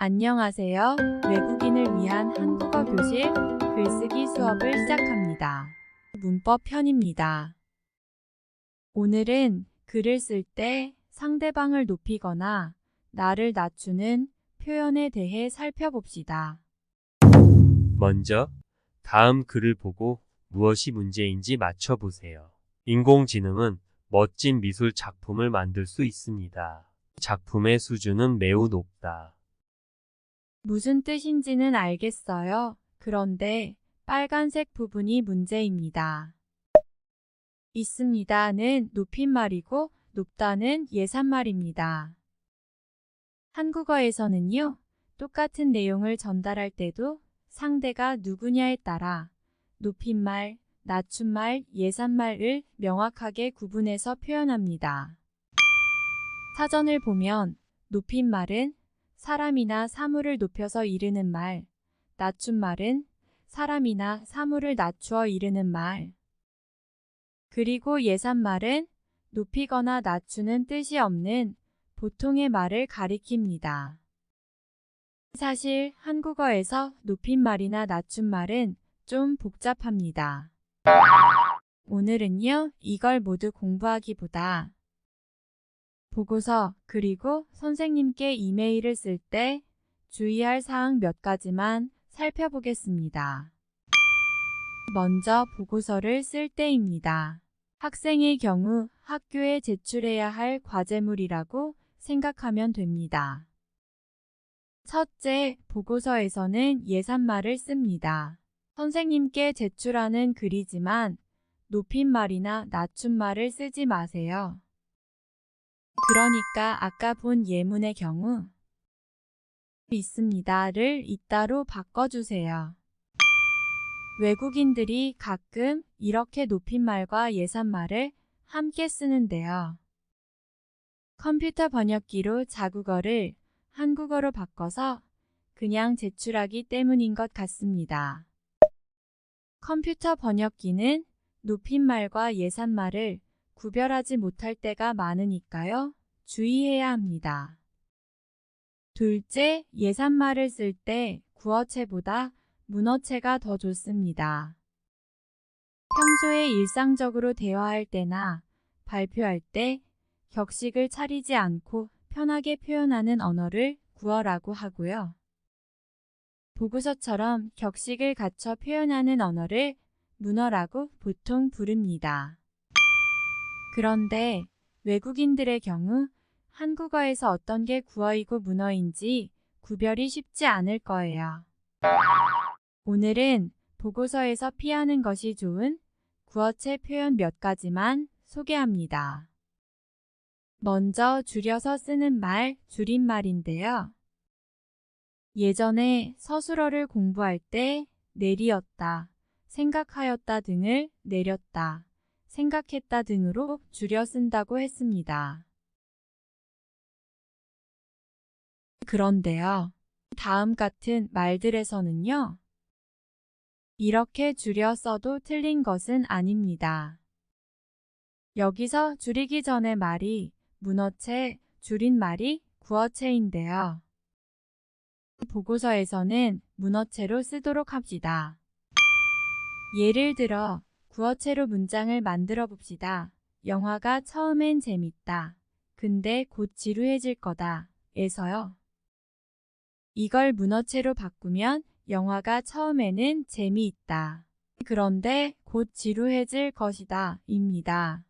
안녕하세요. 외국인을 위한 한국어 교실 글쓰기 수업을 시작합니다. 문법 편입니다. 오늘은 글을 쓸 때 상대방을 높이거나 나를 낮추는 표현에 대해 살펴봅시다. 먼저 다음 글을 보고 무엇이 문제인지 맞춰보세요. 인공지능은 멋진 미술 작품을 만들 수 있습니다. 작품의 수준은 매우 높다. 무슨 뜻인지는 알겠어요. 그런데 빨간색 부분이 문제입니다. 있습니다는 높임말이고 높다는 예산말입니다. 한국어에서는요, 똑같은 내용을 전달할 때도 상대가 누구냐에 따라 높임말, 낮춤말, 예산말을 명확하게 구분해서 표현합니다. 사전을 보면 높임말은 사람이나 사물을 높여서 이르는 말, 낮춤말은 사람이나 사물을 낮추어 이르는 말, 그리고 예산말은 높이거나 낮추는 뜻이 없는 보통의 말을 가리킵니다. 사실 한국어에서 높임말이나 낮춤말은 좀 복잡합니다. 오늘은요, 이걸 모두 공부하기보다 보고서 그리고 선생님께 이메일을 쓸 때 주의할 사항 몇 가지만 살펴보겠습니다. 먼저 보고서를 쓸 때입니다. 학생의 경우 학교에 제출해야 할 과제물이라고 생각하면 됩니다. 첫째, 보고서에서는 예산말을 씁니다. 선생님께 제출하는 글이지만 높임말이나 낮춤말을 쓰지 마세요. 그러니까 아까 본 예문의 경우 있습니다를 있다로 바꿔주세요. 외국인들이 가끔 이렇게 높임말과 예산말을 함께 쓰는데요. 컴퓨터 번역기로 자국어를 한국어로 바꿔서 그냥 제출하기 때문인 것 같습니다. 컴퓨터 번역기는 높임말과 예산말을 구별하지 못할 때가 많으니까요. 주의해야 합니다. 둘째, 예산말을 쓸 때 구어체보다 문어체가 더 좋습니다. 평소에 일상적으로 대화할 때나 발표할 때 격식을 차리지 않고 편하게 표현하는 언어를 구어라고 하고요. 보고서처럼 격식을 갖춰 표현하는 언어를 문어라고 보통 부릅니다. 그런데 외국인들의 경우 한국어에서 어떤 게 구어이고 문어인지 구별이 쉽지 않을 거예요. 오늘은 보고서에서 피하는 것이 좋은 구어체 표현 몇 가지만 소개합니다. 먼저 줄여서 쓰는 말, 줄임말인데요. 예전에 서술어를 공부할 때 내리었다, 생각하였다 등을 내렸다, 생각했다 등으로 줄여 쓴다고 했습니다. 그런데요, 다음 같은 말들에서는요, 이렇게 줄여 써도 틀린 것은 아닙니다. 여기서 줄이기 전의 말이 문어체, 줄인 말이 구어체인데요. 보고서에서는 문어체로 쓰도록 합시다. 예를 들어 구어체로 문장을 만들어 봅시다. 영화가 처음엔 재밌다. 근데 곧 지루해질 거다. 에서요. 이걸 문어체로 바꾸면 영화가 처음에는 재미있다. 그런데 곧 지루해질 것이다. 입니다.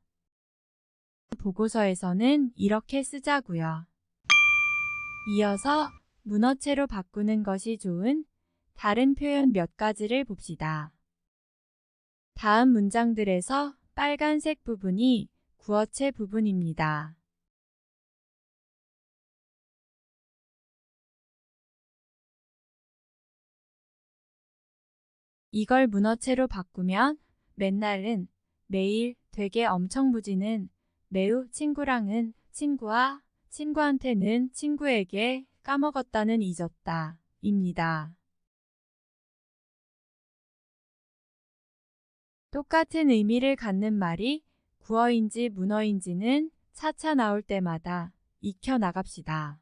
보고서에서는 이렇게 쓰자고요. 이어서 문어체로 바꾸는 것이 좋은 다른 표현 몇 가지를 봅시다. 다음 문장들에서 빨간색 부분이 구어체 부분입니다. 이걸 문어체로 바꾸면 맨날은 매일 되게 엄청 부지는 매우 친구랑은 친구와 친구한테는 친구에게 까먹었다는 잊었다 입니다. 똑같은 의미를 갖는 말이 구어인지 문어인지는 차차 나올 때마다 익혀 나갑시다.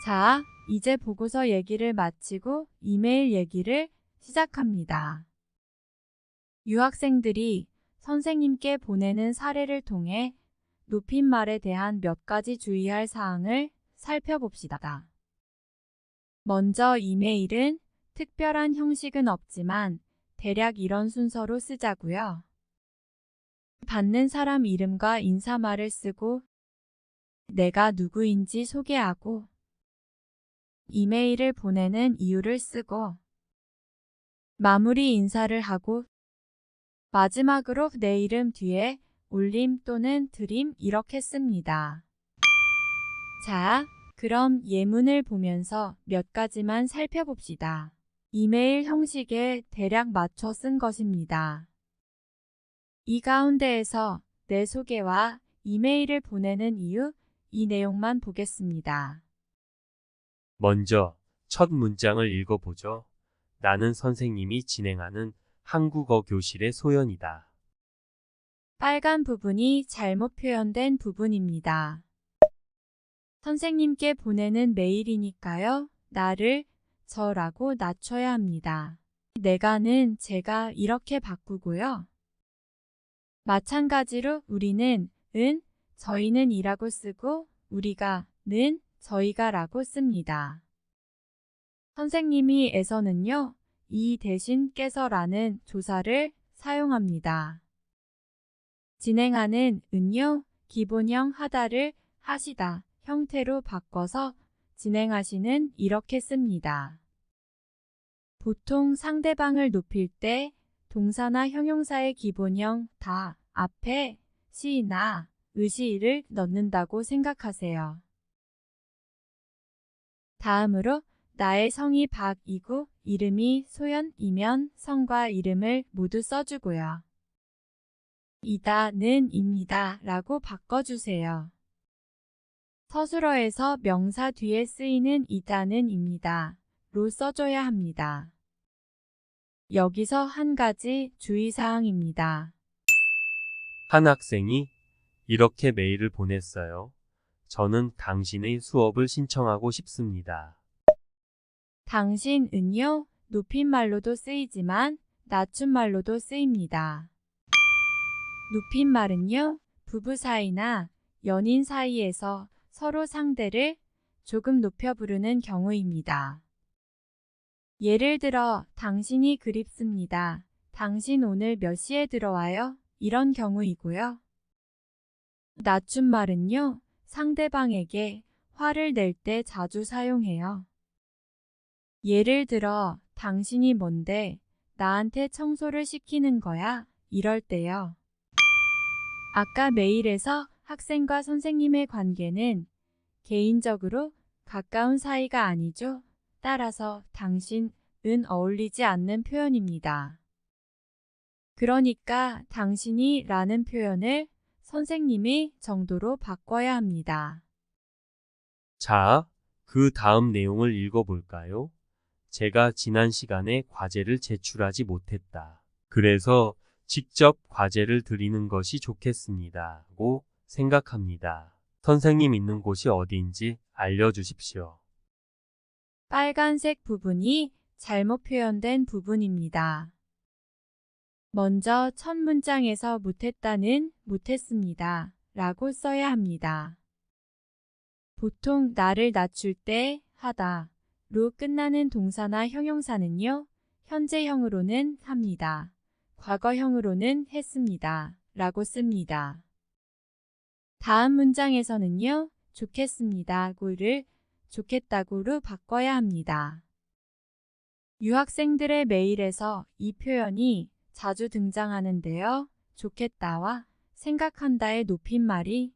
자, 이제 보고서 얘기를 마치고 이메일 얘기를 시작합니다. 유학생들이 선생님께 보내는 사례를 통해 높임말에 대한 몇 가지 주의할 사항을 살펴봅시다. 먼저 이메일은 특별한 형식은 없지만 대략 이런 순서로 쓰자고요. 받는 사람 이름과 인사말을 쓰고 내가 누구인지 소개하고 이메일을 보내는 이유를 쓰고 마무리 인사를 하고 마지막으로 내 이름 뒤에 올림 또는 드림 이렇게 씁니다. 자, 그럼 예문을 보면서 몇 가지만 살펴봅시다. 이메일 형식에 대략 맞춰 쓴 것입니다. 이 가운데에서 내 소개와 이메일을 보내는 이유, 이 내용만 보겠습니다. 먼저 첫 문장을 읽어보죠. 나는 선생님이 진행하는 한국어 교실의 소연이다. 빨간 부분이 잘못 표현된 부분입니다. 선생님께 보내는 메일이니까요. 나를 저라고 낮춰야 합니다. 내가는 제가 이렇게 바꾸고요. 마찬가지로 우리는 저희는 이라고 쓰고 우리가 는 저희가 라고 씁니다. 선생님이 에서는요. 이 대신 께서라는 조사를 사용합니다. 진행하는 은요. 기본형 하다를 하시다 형태로 바꿔서 진행하시는 이렇게 씁니다. 보통 상대방을 높일 때 동사나 형용사의 기본형 다 앞에 시나 의시를 넣는다고 생각하세요. 다음으로 나의 성이 박이고 이름이 소연이면 성과 이름을 모두 써주고요. 이다는 입니다 라고 바꿔주세요. 서술어에서 명사 뒤에 쓰이는 이다는 입니다 로 써줘야 합니다. 여기서 한 가지 주의사항입니다. 한 학생이 이렇게 메일을 보냈어요. 저는 당신의 수업을 신청하고 싶습니다. 당신은요, 높임말로도 쓰이지만 낮춤말로도 쓰입니다. 높임말은요, 부부 사이나 연인 사이에서 서로 상대를 조금 높여 부르는 경우입니다. 예를 들어, 당신이 그립습니다. 당신 오늘 몇 시에 들어와요? 이런 경우이고요. 낮춤말은요, 상대방에게 화를 낼 때 자주 사용해요. 예를 들어, 당신이 뭔데 나한테 청소를 시키는 거야? 이럴 때요. 아까 메일에서 학생과 선생님의 관계는 개인적으로 가까운 사이가 아니죠. 따라서 당신은 어울리지 않는 표현입니다. 그러니까 당신이 라는 표현을 선생님이 정도로 바꿔야 합니다. 자, 그 다음 내용을 읽어볼까요? 제가 지난 시간에 과제를 제출하지 못했다. 그래서 직접 과제를 드리는 것이 좋겠습니다고 생각합니다. 선생님 있는 곳이 어디인지 알려주십시오. 빨간색 부분이 잘못 표현된 부분입니다. 먼저 첫 문장에서 못했다는 못했습니다 라고 써야 합니다. 보통 나를 낮출 때 하다 로 끝나는 동사나 형용사는요. 현재형으로는 합니다. 과거형으로는 했습니다 라고 씁니다. 다음 문장에서는요. 좋겠습니다고를 좋겠다고로 바꿔야 합니다. 유학생들의 메일에서 이 표현이 자주 등장하는데요. 좋겠다와 생각한다의 높임말이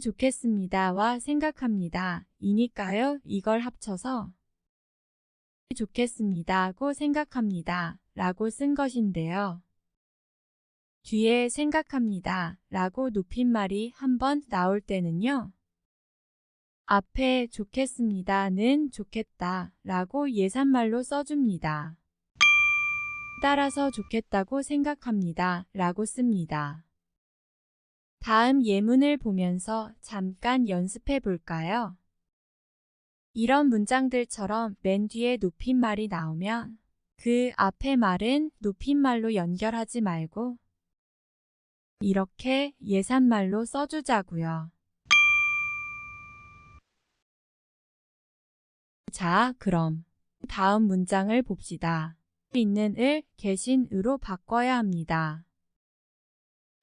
좋겠습니다와 생각합니다. 이니까요. 이걸 합쳐서 좋겠습니다고 생각합니다 라고 쓴 것인데요. 뒤에 생각합니다 라고 높임말이 한번 나올 때는요. 앞에 좋겠습니다는 좋겠다 라고 예산말로 써줍니다. 따라서 좋겠다고 생각합니다 라고 씁니다. 다음 예문을 보면서 잠깐 연습해 볼까요? 이런 문장들처럼 맨 뒤에 높임말이 나오면 그 앞의 말은 높임말로 연결하지 말고 이렇게 예산말로 써주자고요. 자, 그럼 다음 문장을 봅시다. 있는 을 계신 으로 바꿔야 합니다.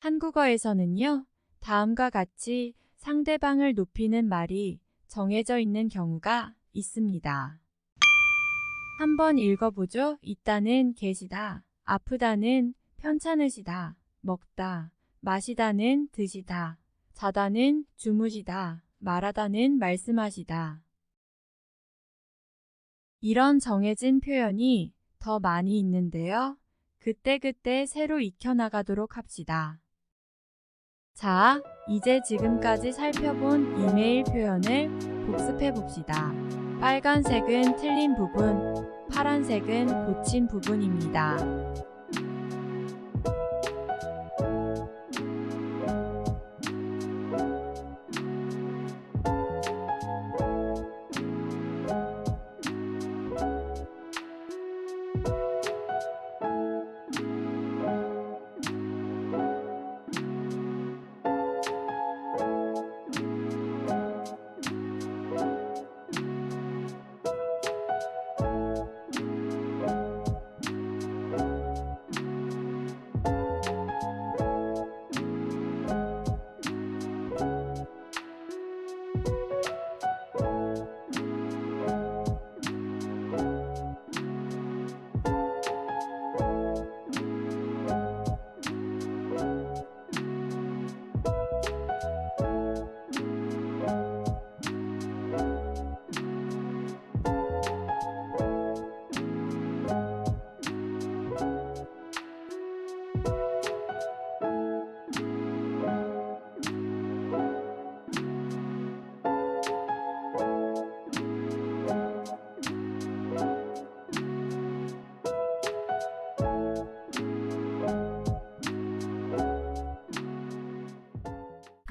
한국어에서는요, 다음과 같이 상대방을 높이는 말이 정해져 있는 경우가 있습니다. 한번 읽어보죠. 있다는 계시다, 아프다는 편찮으시다, 먹다, 마시다는 드시다, 자다는 주무시다, 말하다는 말씀하시다. 이런 정해진 표현이 더 많이 있는데요. 그때그때 새로 익혀나가도록 합시다. 자, 이제 지금까지 살펴본 이메일 표현을 복습해 봅시다. 빨간색은 틀린 부분, 파란색은 고친 부분입니다.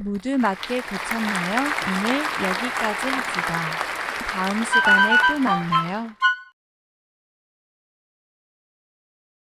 모두 맞게 고쳤나요? 오늘 여기까지 합시다. 다음 시간에 또 만나요.